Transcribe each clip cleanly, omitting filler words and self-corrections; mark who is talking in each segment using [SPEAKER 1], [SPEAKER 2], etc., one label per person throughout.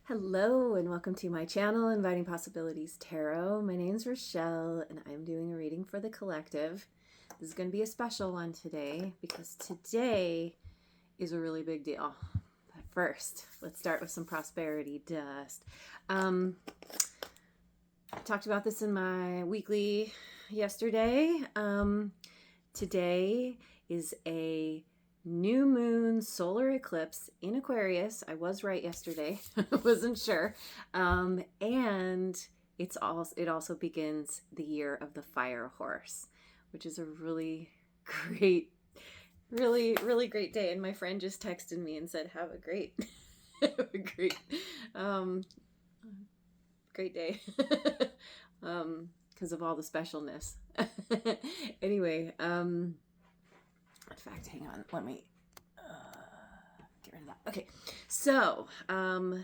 [SPEAKER 1] Hello and welcome to my channel, Inviting Possibilities Tarot. My name's Rochelle and I'm doing a reading for the collective. This is going to be a special one today because today is a really big deal. But first, let's start with some prosperity dust. I talked about this in my weekly yesterday. Today is a new moon solar eclipse in Aquarius. I was right yesterday. I wasn't sure. And it also begins the year of the fire horse, which is a really great, really great day. And my friend just texted me and said, have a great, have a great day. Because of all the specialness. Anyway, in fact, hang on, let me get rid of that. Okay, so I'm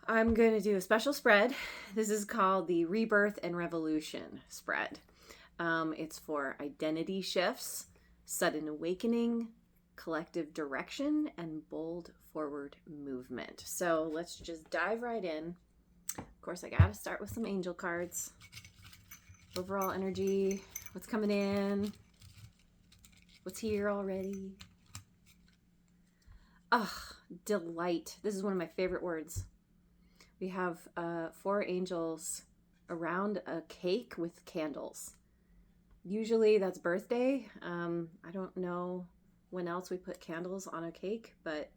[SPEAKER 1] going to do a special spread. This is called the Rebirth and Revolution spread. It's for identity shifts, sudden awakening, collective direction, and bold forward movement. So let's just dive right in. Of course, I got to start with some angel cards. Overall energy, what's coming in, what's here already. Delight. This is one of my favorite words. We have 4 angels around a cake with candles. Usually that's birthday. I don't know when else we put candles on a cake, but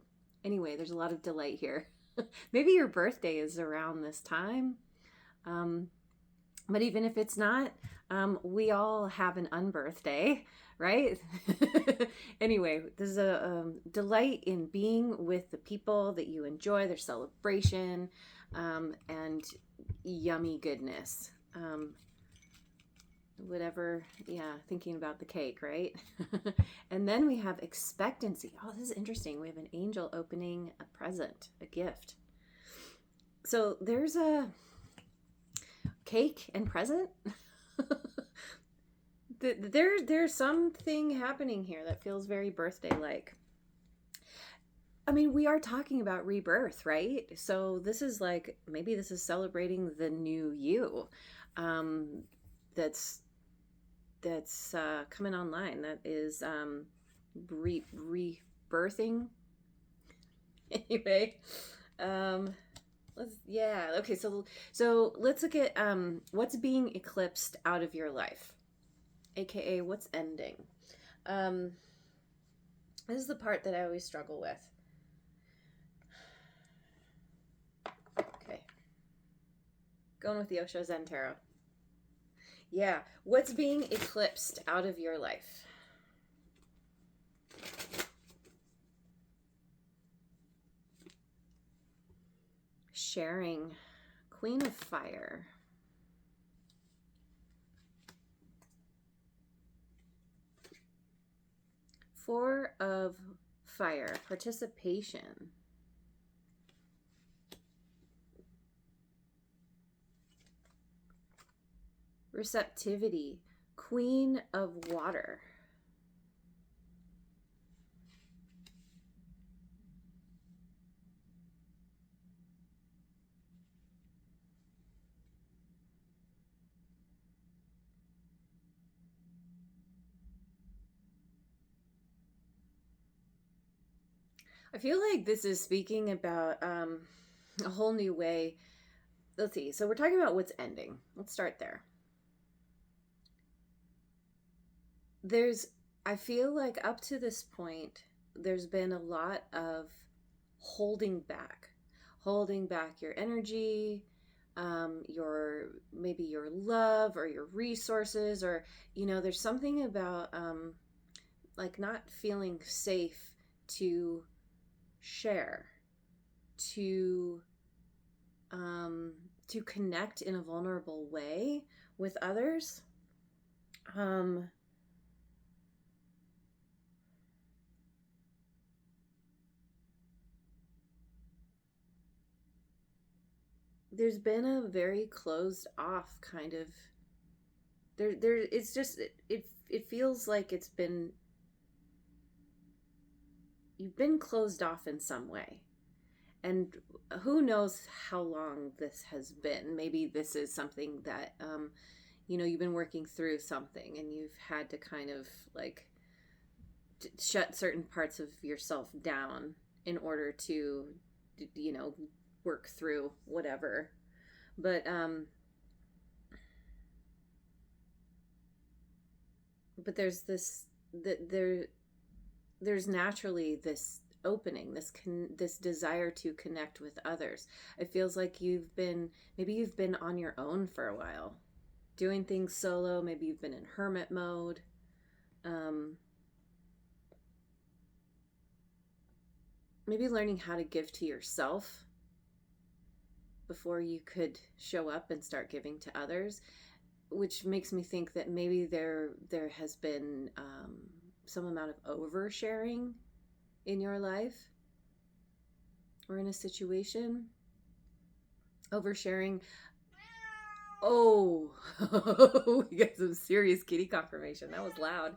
[SPEAKER 1] anyway, there's a lot of delight here. Maybe your birthday is around this time. But even if it's not, we all have an unbirthday, right? Anyway, there's a delight in being with the people that you enjoy, their celebration, and yummy goodness. Whatever, yeah, thinking about the cake, right? And then we have expectancy. Oh, this is interesting. We have an angel opening a present, a gift. So there's a cake and present. There's something happening here that feels very birthday like. I mean, we are talking about rebirth, right? So this is like, maybe this is celebrating the new you that's coming online, that is rebirthing. Anyway, okay, so let's look at what's being eclipsed out of your life, aka what's ending. This is the part that I always struggle with. Okay, going with the Osho Zen Tarot. Yeah, what's being eclipsed out of your life? Sharing, Queen of Fire. Four of Fire, participation. Receptivity, Queen of Water. I feel like this is speaking about a whole new way. Let's see. So we're talking about what's ending. Let's start there. I feel like up to this point, there's been a lot of holding back your energy, maybe your love or your resources, or, there's something about like not feeling safe to share, to connect in a vulnerable way with others. There's been a very closed off kind of, it's just, it feels like you've been closed off in some way. And who knows how long this has been. Maybe this is something that, you've been working through something and you've had to kind of like shut certain parts of yourself down in order to, work through whatever. But there's there's naturally this opening, this desire to connect with others. It feels like maybe you've been on your own for a while, doing things solo. Maybe you've been in hermit mode. Maybe learning how to give to yourself before you could show up and start giving to others, which makes me think that maybe there has been some amount of oversharing in your life or in a situation. Oversharing. Oh, we got some serious kitty confirmation. That was loud.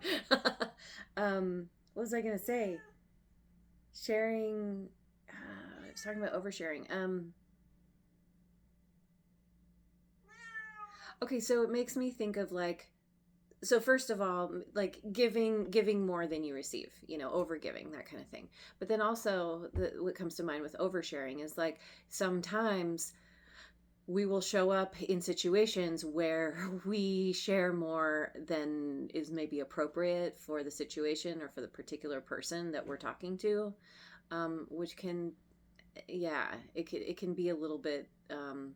[SPEAKER 1] What was I going to say? Sharing. I was talking about oversharing. Okay, so it makes me think of so first of all, like giving more than you receive, over giving, that kind of thing. But then also what comes to mind with oversharing is like sometimes we will show up in situations where we share more than is maybe appropriate for the situation or for the particular person that we're talking to, which can, it can be a little bit, can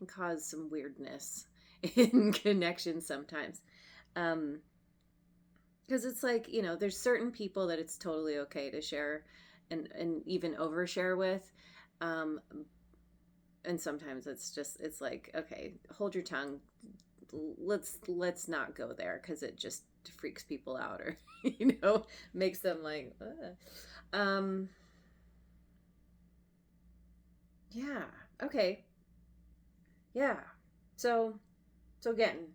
[SPEAKER 1] cause some weirdness in connection sometimes. Because it's like, there's certain people that it's totally okay to share and even overshare with. And sometimes it's like, okay, hold your tongue. Let's not go there because it just freaks people out or, makes them like, ugh. Yeah. Okay. Yeah. So again,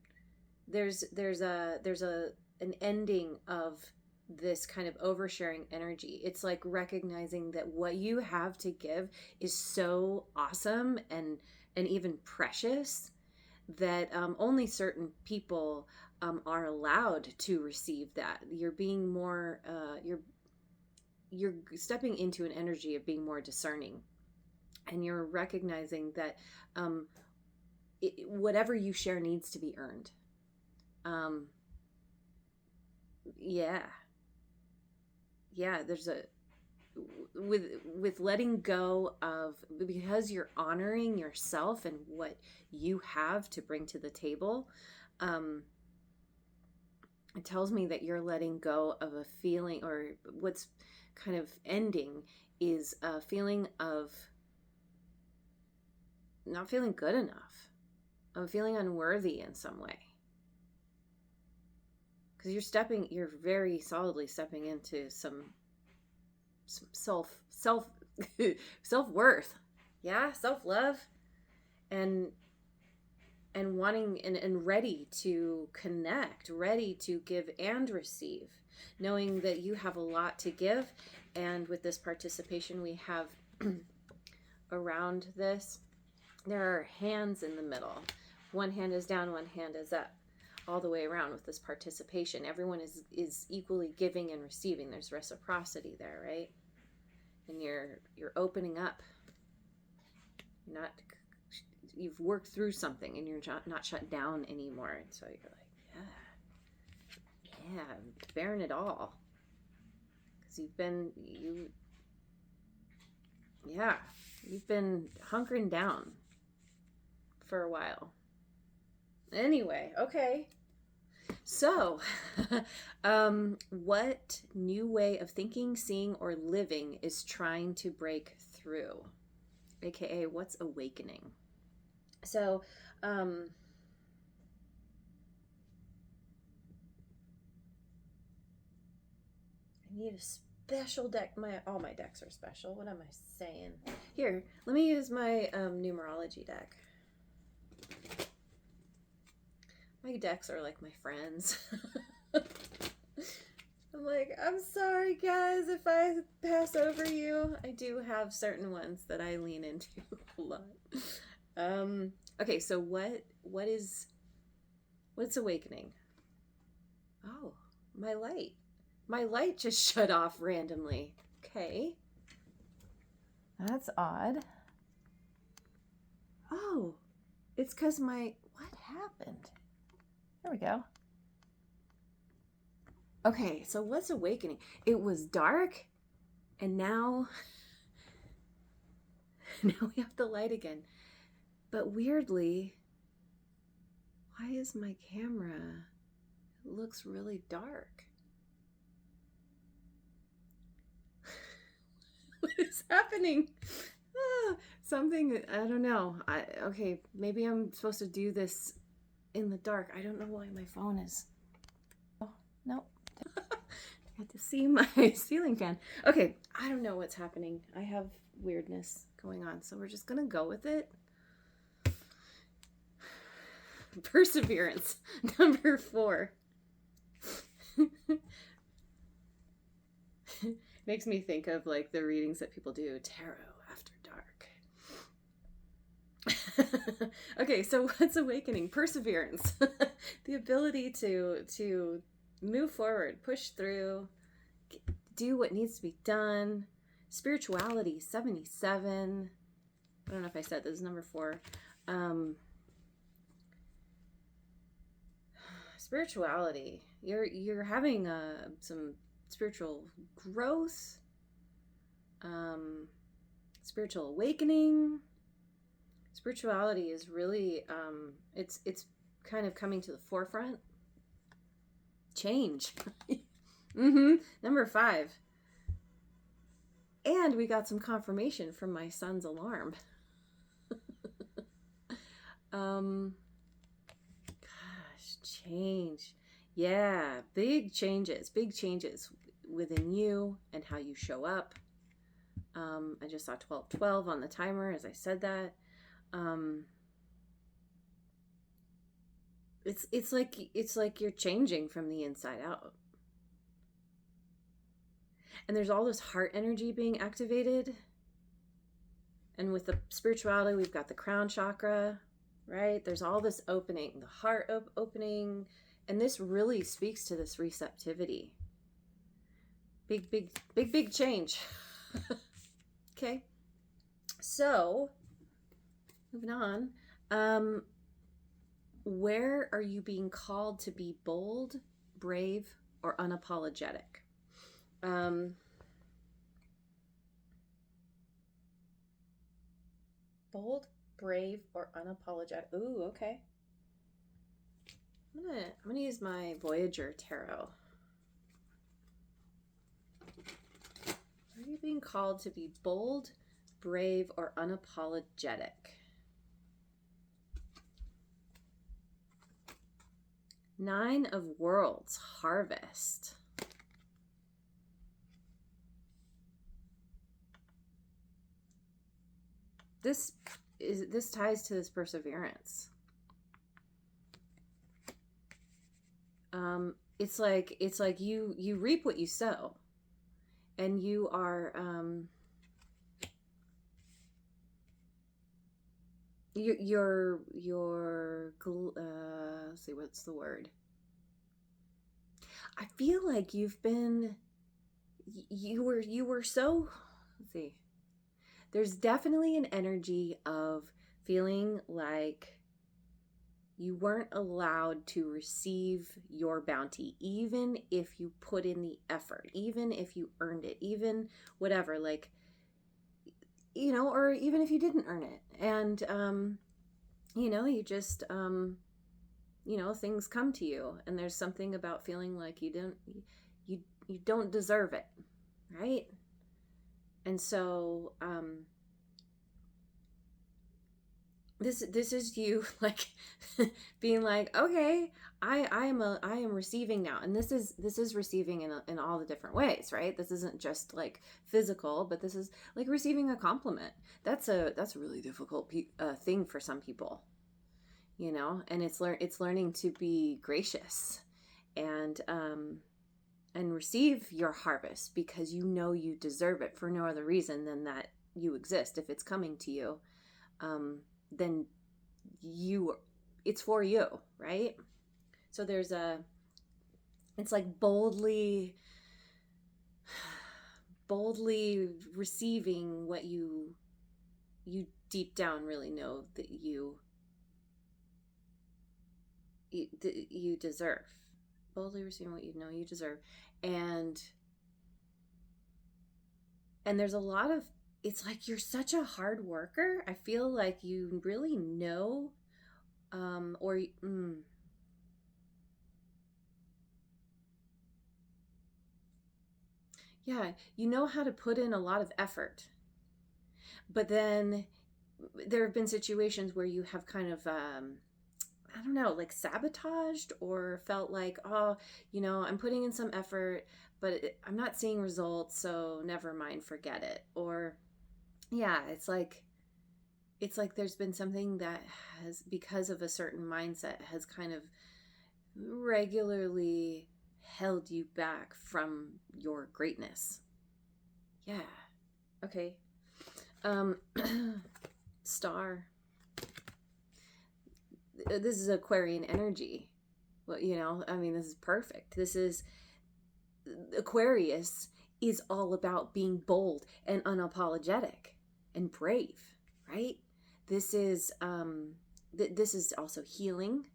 [SPEAKER 1] there's an ending of this kind of oversharing energy. It's like recognizing that what you have to give is so awesome and even precious that only certain people are allowed to receive that. You're being more you're stepping into an energy of being more discerning, and you're recognizing that whatever you share needs to be earned. There's with letting go of, because you're honoring yourself and what you have to bring to the table. It tells me that you're letting go of a feeling, or what's kind of ending is a feeling of not feeling good enough. I'm feeling unworthy in some way. Because you're very solidly stepping into some self-worth. Yeah, self-love and wanting and ready to connect, ready to give and receive, knowing that you have a lot to give. And with this participation we have around this, there are hands in the middle. One hand is down, one hand is up, all the way around with this participation. Everyone is equally giving and receiving. There's reciprocity there, right? And you're opening up. You've worked through something and you're not shut down anymore. And so you're like, yeah, bearing it all. Because you've been hunkering down for a while. Anyway, okay. So, what new way of thinking, seeing, or living is trying to break through? AKA, what's awakening? So, I need a special deck. All my decks are special. What am I saying? Here, let me use my numerology deck. My decks are like my friends. I'm like, I'm sorry, guys, if I pass over you. I do have certain ones that I lean into a lot. Okay, so what's awakening? Oh, my light. My light just shut off randomly. Okay. That's odd. Oh, it's because what happened? There we go. Okay, so what's awakening? It was dark, and now we have the light again. But weirdly, why is my camera? It looks really dark. What is happening? Something, I don't know. Okay, maybe I'm supposed to do this in the dark. I don't know why my phone is. Oh, no. I got to see my ceiling fan. Okay, I don't know what's happening. I have weirdness going on, so we're just gonna go with it. Perseverance, number 4. Makes me think of like the readings that people do, tarot after dark. Okay, so what's awakening? Perseverance. The ability to move forward, push through, do what needs to be done. Spirituality, 77. I don't know if I said this is number 4. Spirituality. You're having some spiritual growth, spiritual awakening. Spirituality is really it's kind of coming to the forefront. Change. Number 5. And we got some confirmation from my son's alarm. Change. Yeah, big changes within you and how you show up. I just saw 12:12 on the timer as I said that. It's like you're changing from the inside out. And there's all this heart energy being activated. And with the spirituality, we've got the crown chakra, right? There's all this opening, the heart opening, and this really speaks to this receptivity. Big change. Okay. So, moving on. Where are you being called to be bold, brave, or unapologetic? Bold, brave, or unapologetic. Ooh, okay. I'm gonna use my Voyager tarot. Are you being called to be bold, brave, or unapologetic? Nine of Worlds, Harvest. This ties to this perseverance. It's like you reap what you sow, and you are let's see, what's the word? I feel like you were so, let's see. There's definitely an energy of feeling like you weren't allowed to receive your bounty, even if you put in the effort, even if you earned it, even whatever, like, or even if you didn't earn it. And, you just, things come to you, and there's something about feeling like you don't deserve it, right? And so, this is you like being like, okay, I am receiving now, and this is receiving in all the different ways, right? This isn't just like physical, but this is like receiving a compliment. That's a really difficult thing for some people, and it's learning to be gracious and and receive your harvest because you know you deserve it for no other reason than that you exist. If it's coming to you, then it's for you, right? So it's like boldly receiving what you deep down really know that you deserve. Boldly receiving what you know you deserve. And there's a lot of, it's like you're such a hard worker. I feel like you really know, yeah, you know how to put in a lot of effort. But then there have been situations where you have kind of, I don't know, like sabotaged or felt like, oh, I'm putting in some effort, but I'm not seeing results, so never mind, forget it. Or, yeah, it's like there's been something that has, because of a certain mindset, has kind of regularly held you back from your greatness. Yeah. Okay. Star. This is Aquarian energy. Well, this is perfect. This is Aquarius is all about being bold and unapologetic and brave, right? This is this is also healing.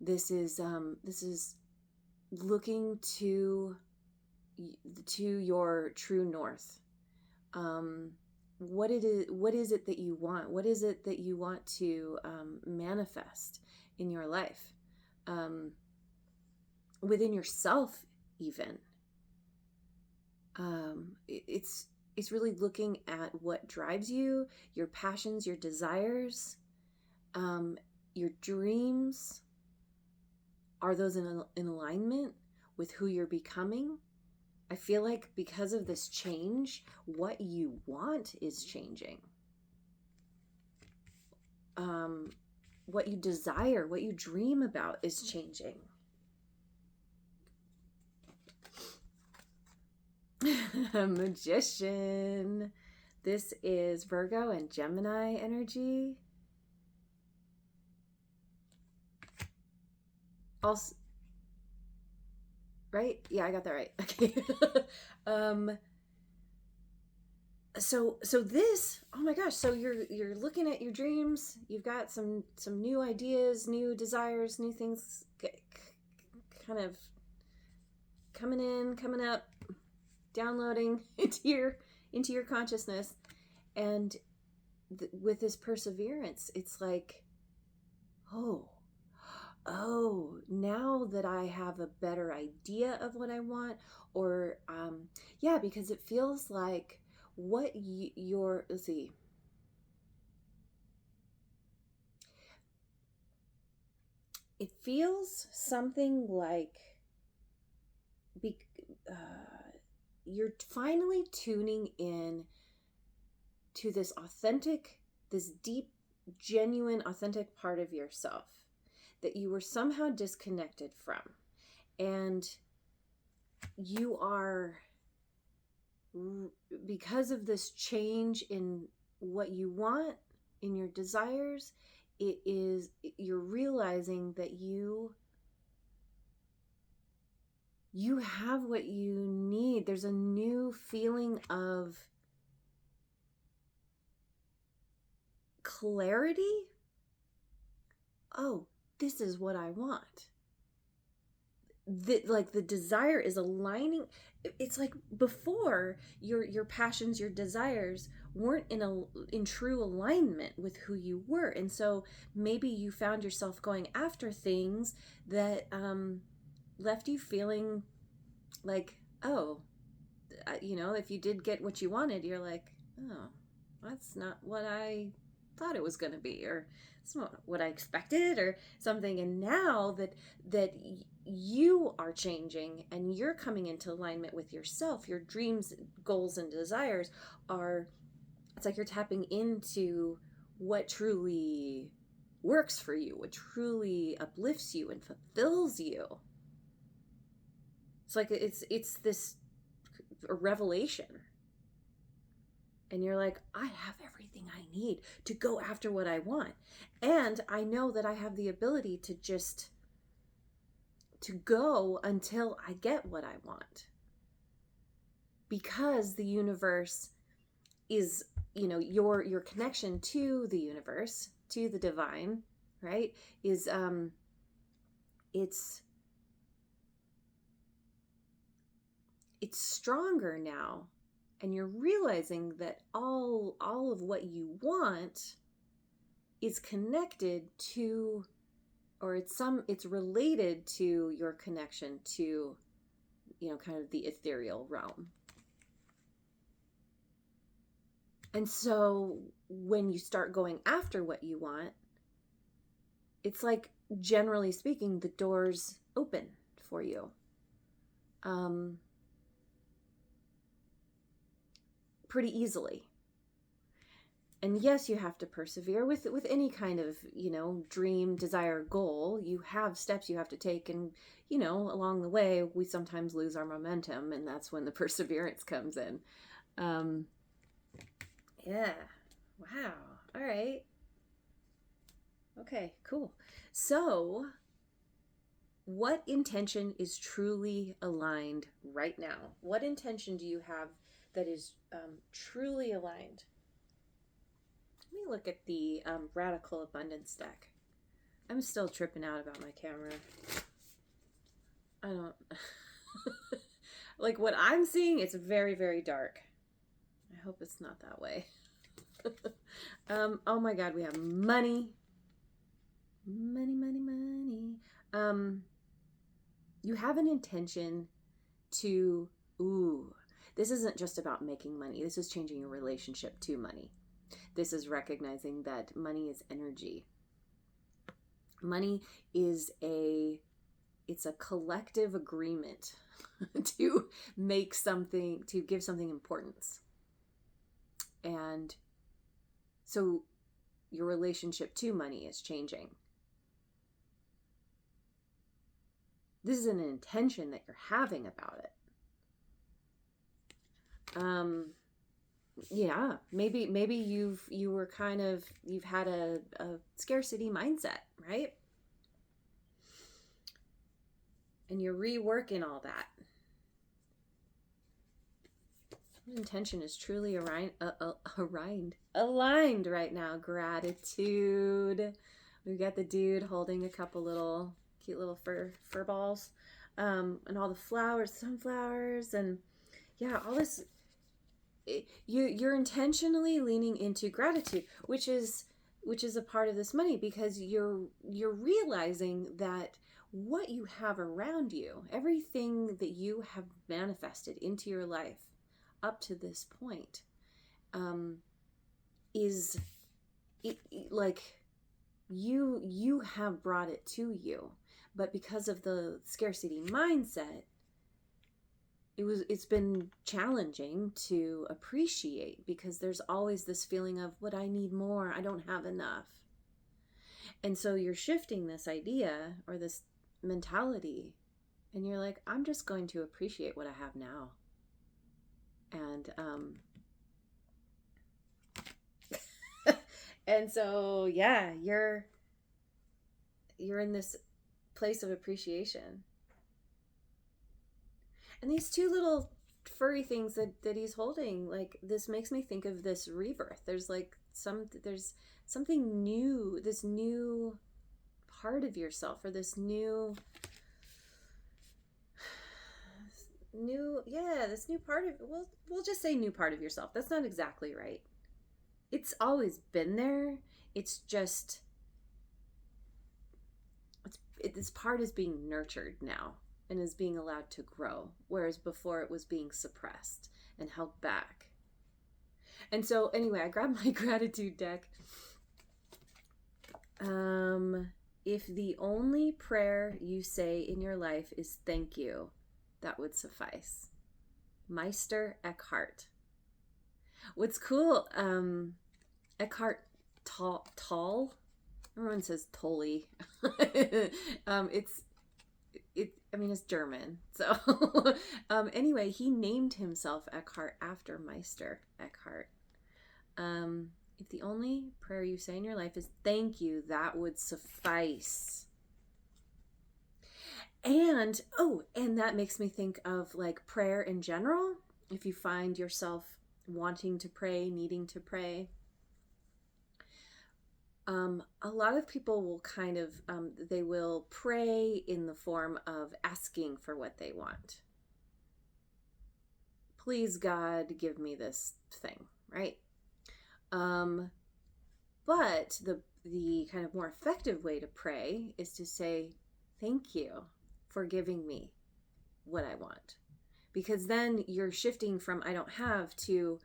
[SPEAKER 1] This is looking to your true north. What is it that you want? What is it that you want to manifest in your life, within yourself, even? It's really looking at what drives you, your passions, your desires, your dreams. Are those in alignment with who you're becoming? I feel like because of this change, what you want is changing. What you desire, what you dream about is changing. Magician. This is Virgo and Gemini energy. Also, right? Yeah, I got that right. Okay. So this, oh my gosh, so you're looking at your dreams, you've got some new ideas, new desires, new things kind of coming up, downloading into your consciousness. And with this perseverance, it's like, oh, now that I have a better idea of what I want, or because it feels like what let's see, it feels something like you're finally tuning in to this deep, genuine, authentic part of yourself that you were somehow disconnected from. And you are, because of this change in what you want, in your desires, you're realizing that you have what you need. There's a new feeling of clarity. Oh, this is what I want. The desire is aligning. It's like before, your passions, your desires weren't in true alignment with who you were. And so maybe you found yourself going after things that left you feeling like, oh, if you did get what you wanted, you're like, oh, that's not what I thought it was going to be, or it's not what I expected, or something. And now that you are changing and you're coming into alignment with yourself, your dreams, goals, and desires it's like you're tapping into what truly works for you, what truly uplifts you and fulfills you. It's like it's this revelation. And you're like, I have everything I need to go after what I want. And I know that I have the ability to just to go until I get what I want. Because the universe is, you know, your connection to the universe, to the divine, right? Is it's stronger now. And you're realizing that all of what you want is connected to, or it's related to your connection to, you know, kind of the ethereal realm. And so when you start going after what you want, it's like, generally speaking, the doors open for you. Pretty easily. And yes, you have to persevere with any kind of, you know, dream, desire, goal. You have steps you have to take, and, you know, along the way, we sometimes lose our momentum, and that's when the perseverance comes in. Yeah. Wow. All right. Okay, cool. So, what intention is truly aligned right now? What intention do you have that is truly aligned? Let me look at the Radical Abundance deck. I'm still tripping out about my camera. I don't... like, what I'm seeing, it's very, very dark. I hope it's not that way. Oh my God, we have money. Money, money, money. You have an intention to... this isn't just about making money. This is changing your relationship to money. This is recognizing that money is energy. Money is it's a collective agreement to make something, to give something importance. And so your relationship to money is changing. This is an intention that you're having about it. Yeah, maybe you've had a scarcity mindset, right? And you're reworking all that. Intention is truly aligned right now. Gratitude. We've got the dude holding a couple little cute little fur balls, and all the flowers, sunflowers, and yeah, all this. You're intentionally leaning into gratitude, which is a part of this money, because you're realizing that what you have around you, everything that you have manifested into your life up to this point, is like you have brought it to you, but because of the scarcity mindset, it's been challenging to appreciate, because there's always this feeling of, what, I need more, I don't have enough. And so you're shifting this idea or this mentality, and you're like, I'm just going to appreciate what I have now. And and so yeah, you're in this place of appreciation. And these two little furry things that he's holding, like, this makes me think of this rebirth. There's something new, this new part of yourself, or this new part of, we'll just say new part of yourself. That's not exactly right. It's always been there. It's just, this part is being nurtured now and is being allowed to grow, whereas before it was being suppressed and held back. And so anyway, I grabbed my gratitude deck. If the only prayer you say in your life is thank you, that would suffice. Meister Eckhart. What's cool, Eckhart Tolle. Everyone says Tolle. it's German. So anyway, he named himself Eckhart after Meister Eckhart. If the only prayer you say in your life is thank you, that would suffice. And that makes me think of like prayer in general. If you find yourself wanting to pray, needing to pray, a lot of people will kind of, they will pray in the form of asking for what they want. Please, God, give me this thing, right? But the kind of more effective way to pray is to say, thank you for giving me what I want. Because then you're shifting from I don't have to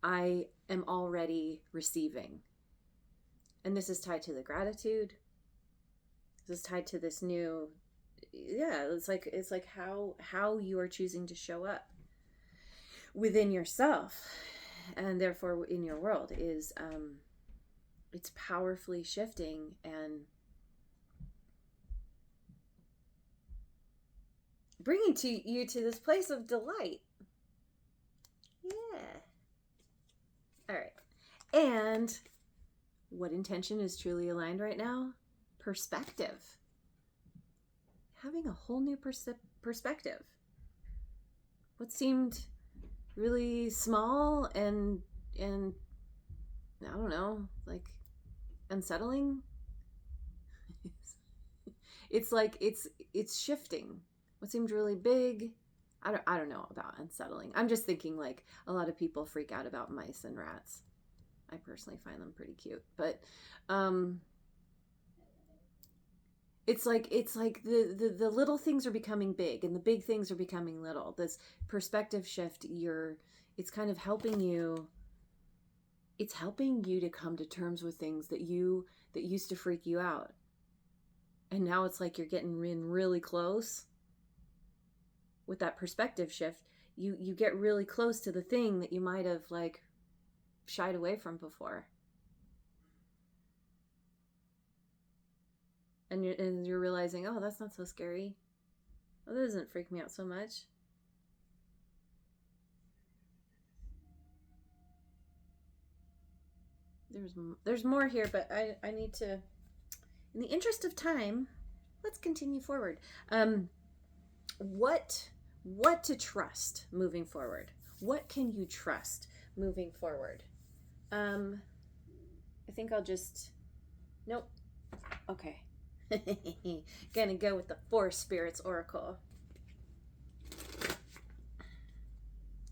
[SPEAKER 1] I am already receiving. And this is tied to the gratitude. This is tied to this new, it's like how you are choosing to show up within yourself and therefore in your world is it's powerfully shifting and bringing you to this place of delight. Yeah. All right. And what intention is truly aligned right now? Perspective. Having a whole new perspective. What seemed really small and I don't know, like unsettling. It's like it's shifting. What seemed really big, I don't know about unsettling. I'm just thinking like a lot of people freak out about mice and rats. I personally find them pretty cute, but it's like the little things are becoming big and the big things are becoming little. This perspective shift, it's kind of helping you. It's helping you to come to terms with things that used to freak you out. And now it's like you're getting in really close. With that perspective shift, you get really close to the thing that you might have like shied away from before. And you're realizing, oh, that's not so scary. Oh, that doesn't freak me out so much. There's more here, but I need to, in the interest of time, let's continue forward. What to trust moving forward? What can you trust moving forward? I think I'll just, nope. Okay. Gonna go with the Forest Spirits Oracle.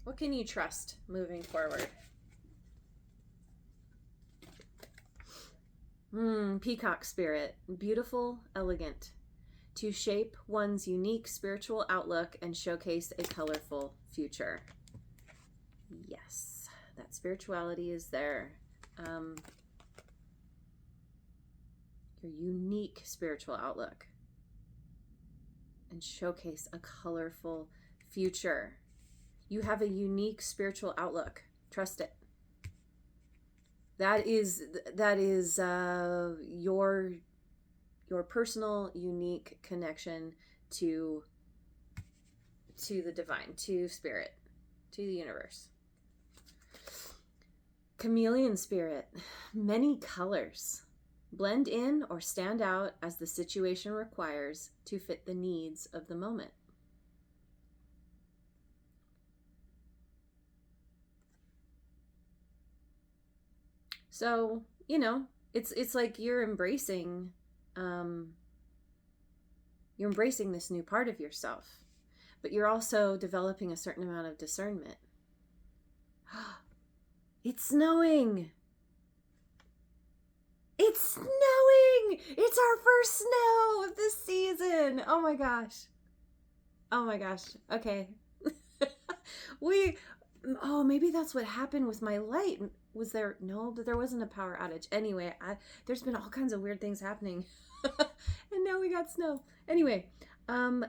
[SPEAKER 1] What can you trust moving forward? Peacock Spirit. Beautiful, elegant. To shape one's unique spiritual outlook and showcase a colorful future. Yes, that spirituality is there. Your unique spiritual outlook and showcase a colorful future. You have a unique spiritual outlook. Trust it. That is your personal unique connection to the divine, to spirit, to the universe. Chameleon Spirit. Many colors. Blend in or stand out as the situation requires to fit the needs of the moment. So, it's like you're embracing this new part of yourself, but you're also developing a certain amount of discernment. It's snowing. It's snowing. It's our first snow of this season. Oh my gosh. Okay. Maybe that's what happened with my light. Was there? No, but there wasn't a power outage. Anyway, there's been all kinds of weird things happening. And now we got snow. Anyway,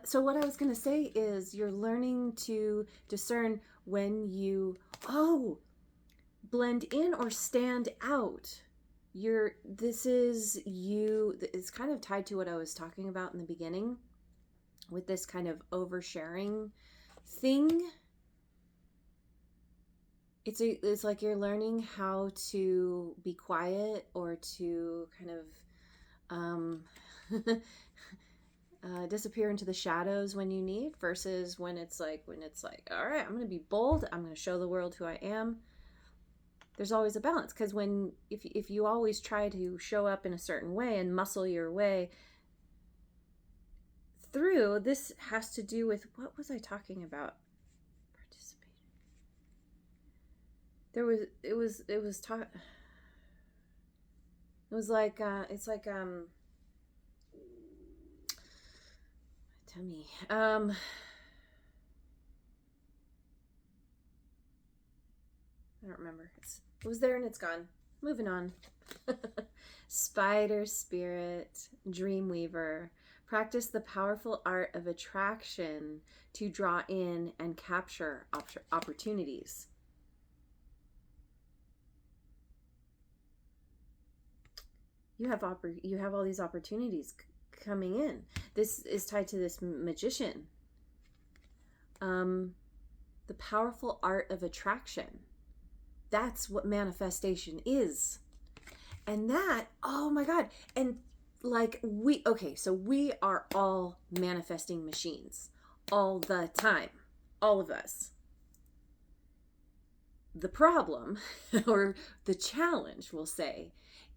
[SPEAKER 1] so what I was going to say is you're learning to discern when you, blend in or stand out. It's kind of tied to what I was talking about in the beginning. with this kind of oversharing thing. It's like you're learning how to be quiet, or to kind of disappear into the shadows when you need, versus when it's like, all right, I'm going to be bold. I'm going to show the world who I am. There's always a balance, because if you always try to show up in a certain way and muscle your way through, this has to do with, what was I talking about? Tell me. I don't remember. It was there and it's gone. Moving on. Spider spirit, dreamweaver. Practice the powerful art of attraction to draw in and capture opportunities. You have all these opportunities coming in. This is tied to this magician. The powerful art of attraction. That's what manifestation is. And that, oh my God. And like so we are all manifesting machines all the time. All of us. The problem, or the challenge, we'll say,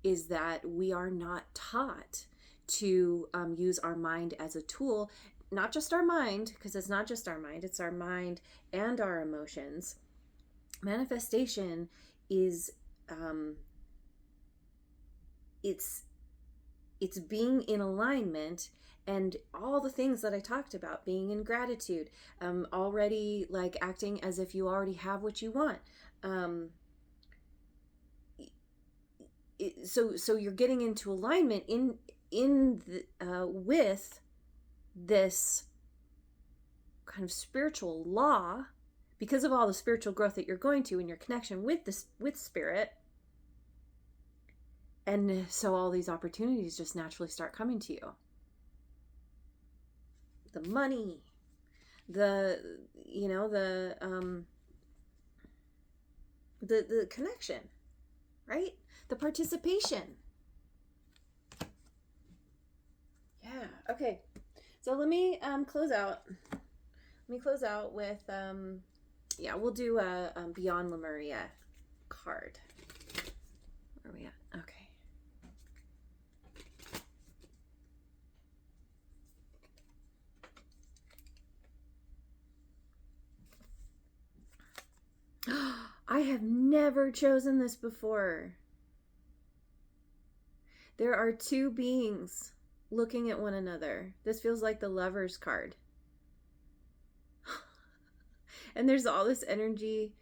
[SPEAKER 1] is that we are not taught to use our mind as a tool. Not just our mind, because it's not just our mind, it's our mind and our emotions. Manifestation is it's being in alignment, and all the things that I talked about, being in gratitude, already like acting as if you already have what you want. So you're getting into alignment with this kind of spiritual law, because of all the spiritual growth that you're going to in your connection with spirit. And so all these opportunities just naturally start coming to you. The money, the connection, right? The participation. Yeah. Okay. So let me close out. Let me close out with we'll do a Beyond Lemuria card. Where are we at? Okay. I have never chosen this before. There are two beings looking at one another. This feels like the Lover's card. And there's all this energy,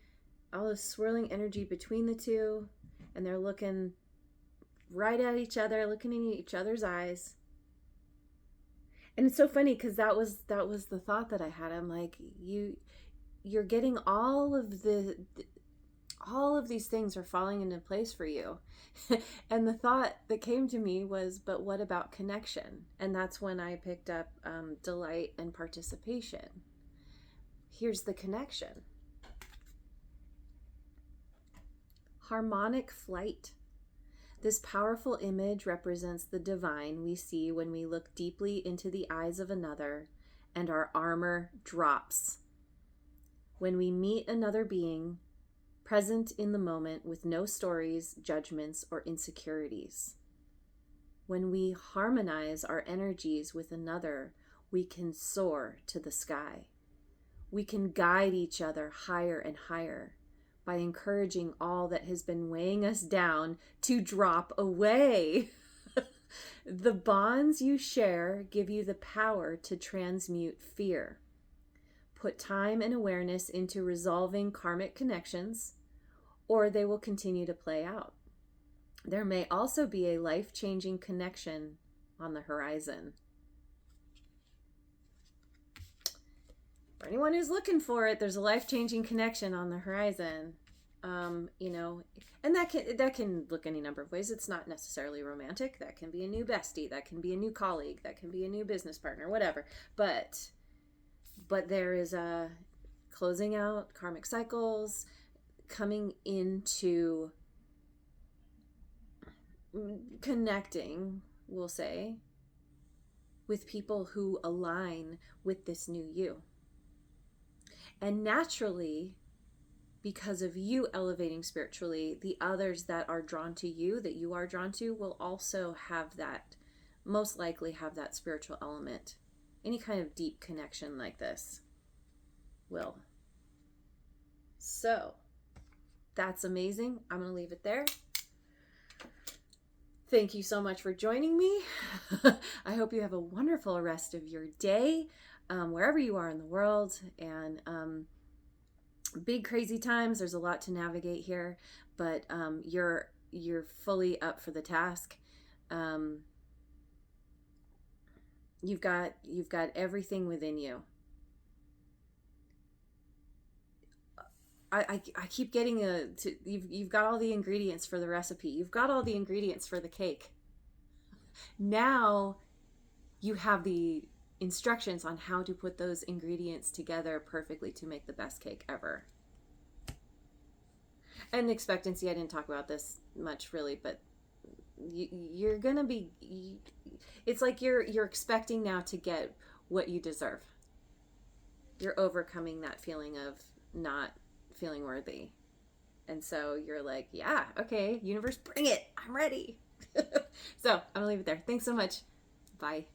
[SPEAKER 1] all this swirling energy between the two, and they're looking right at each other, looking in each other's eyes. And it's so funny, because that was the thought that I had. I'm like, you're getting all of these things are falling into place for you. And the thought that came to me was, but what about connection? And that's when I picked up delight and participation. Here's the connection. Harmonic flight. This powerful image represents the divine we see when we look deeply into the eyes of another and our armor drops. When we meet another being, present in the moment with no stories, judgments, or insecurities. When we harmonize our energies with another, we can soar to the sky. We can guide each other higher and higher by encouraging all that has been weighing us down to drop away. The bonds you share give you the power to transmute fear. Put time and awareness into resolving karmic connections, or they will continue to play out. There may also be a life-changing connection on the horizon. For anyone who's looking for it, there's a life-changing connection on the horizon. You know, and that can look any number of ways. It's not necessarily romantic. That can be a new bestie, that can be a new colleague, that can be a new business partner, whatever. But there is a closing out karmic cycles, coming into connecting, we'll say, with people who align with this new you. And naturally, because of you elevating spiritually, the others that are drawn to you, that you are drawn to, will also have that, most likely have that spiritual element. Any kind of deep connection like this will. So that's amazing. I'm going to leave it there. Thank you so much for joining me. I hope you have a wonderful rest of your day, wherever you are in the world. And big crazy times. There's a lot to navigate here, but you're fully up for the task. You've got everything within you. I keep getting you've got all the ingredients for the recipe. You've got all the ingredients for the cake. Now you have the instructions on how to put those ingredients together perfectly to make the best cake ever. And expectancy, I didn't talk about this much really, but you're gonna be, it's like you're expecting now to get what you deserve. You're overcoming that feeling of not feeling worthy. And so you're like, yeah, okay, universe, bring it. I'm ready. So I'm gonna leave it there. Thanks so much. Bye.